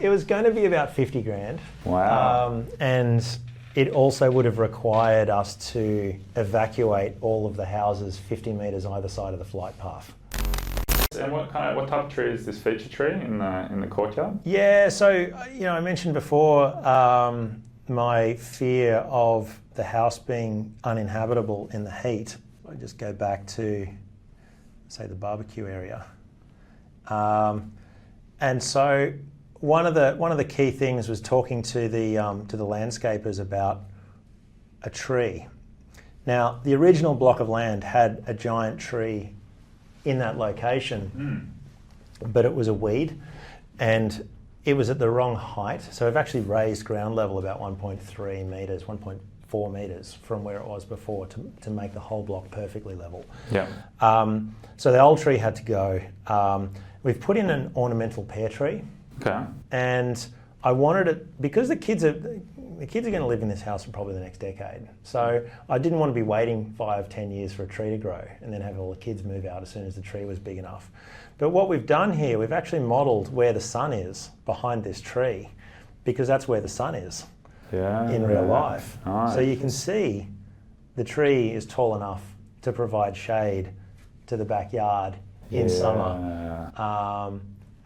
It was going to be about 50 grand. Wow. And it also would have required us to evacuate all of the houses 50 metres either side of the flight path. And what type of tree is this feature tree in the courtyard? Yeah, so I mentioned before my fear of the house being uninhabitable in the heat. I just go back to, say, the barbecue area, and so one of the key things was talking to the landscapers about a tree. Now, the original block of land had a giant tree in that location, but it was a weed and it was at the wrong height. So we've actually raised ground level about 1.3 metres, 1.4 metres from where it was before to make the whole block perfectly level. Yeah. So the old tree had to go. We've put in an ornamental pear tree. Okay. And I wanted it, because the kids are going to live in this house for probably the next decade. So I didn't want to be waiting 5-10 years for a tree to grow and then have all the kids move out as soon as the tree was big enough. But what we've done here, we've actually modelled where the sun is behind this tree, because that's where the sun is in real life. Nice. So you can see the tree is tall enough to provide shade to the backyard in summer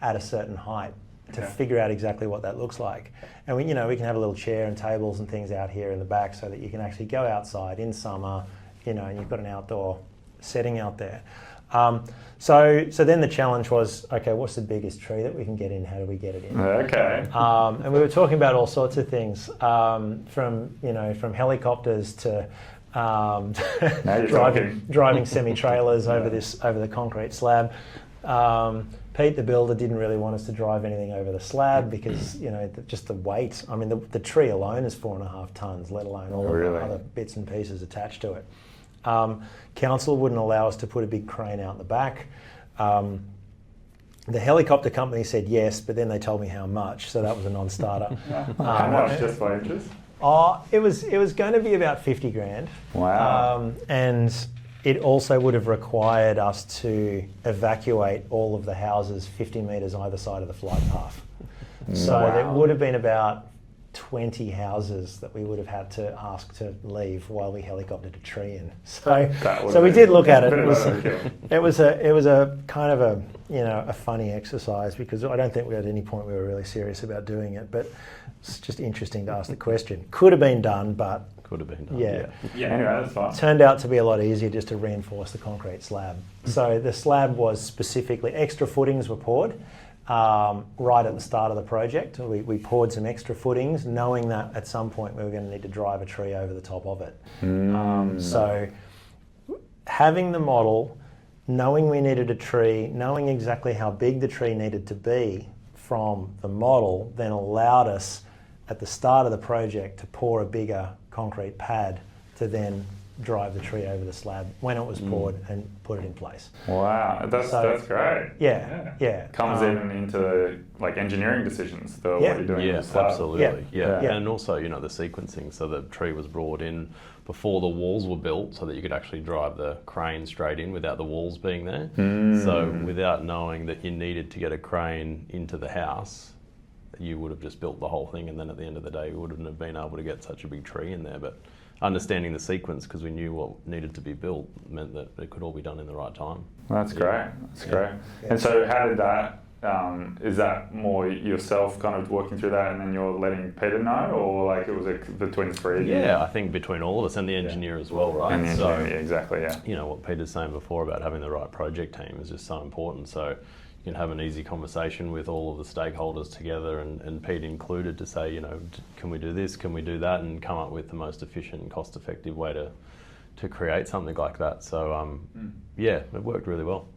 at a certain height. To figure out exactly what that looks like. And we can have a little chair and tables and things out here in the back so that you can actually go outside in summer, and you've got an outdoor setting out there. So then the challenge was, okay, what's the biggest tree that we can get in? How do we get it in? Okay. And we were talking about all sorts of things, from helicopters to driving semi-trailers over the concrete slab. Pete, the builder, didn't really want us to drive anything over the slab because, just the weight. I mean, the tree alone is 4.5 tonnes, let alone all of the other bits and pieces attached to it. Council wouldn't allow us to put a big crane out in the back. The helicopter company said yes, but then they told me how much, so that was a non-starter. How much, just for interest? It was going to be about 50 grand. Wow. And it also would have required us to evacuate all of the houses 50 metres either side of the flight path. So there would have been about 20 houses that we would have had to ask to leave while we helicoptered a tree in. So we did look at it. It was a kind of a funny exercise, because I don't think at any point we were really serious about doing it, but it's just interesting to ask the question. Could have been done, but could have been done. Yeah. Anyway, that's fine. Turned out to be a lot easier just to reinforce the concrete slab. So the slab was specifically, extra footings were poured right at the start of the project. We poured some extra footings, knowing that at some point we were going to need to drive a tree over the top of it. So having the model, knowing we needed a tree, knowing exactly how big the tree needed to be from the model, then allowed us at the start of the project to pour a bigger concrete pad to then drive the tree over the slab when it was poured and put it in place. Wow, that's great. Yeah. Comes even into engineering decisions, what you're doing with the slab. Absolutely. Yeah. And also, the sequencing, so the tree was brought in before the walls were built so that you could actually drive the crane straight in without the walls being there. So without knowing that you needed to get a crane into the house, you would have just built the whole thing, and then at the end of the day you wouldn't have been able to get such a big tree in there. But understanding the sequence, because we knew what needed to be built, meant that it could all be done in the right time. That's great. And so how did that, is that more yourself kind of working through that and then you're letting Peter know, or it was between the three of you? Yeah, I think between all of us and the engineer as well, right? And the engineer, exactly, yeah. What Peter's saying before about having the right project team is just so important. So you can have an easy conversation with all of the stakeholders together, and Pete included, to say, can we do this, can we do that, and come up with the most efficient and cost-effective way to create something like that. So, it worked really well.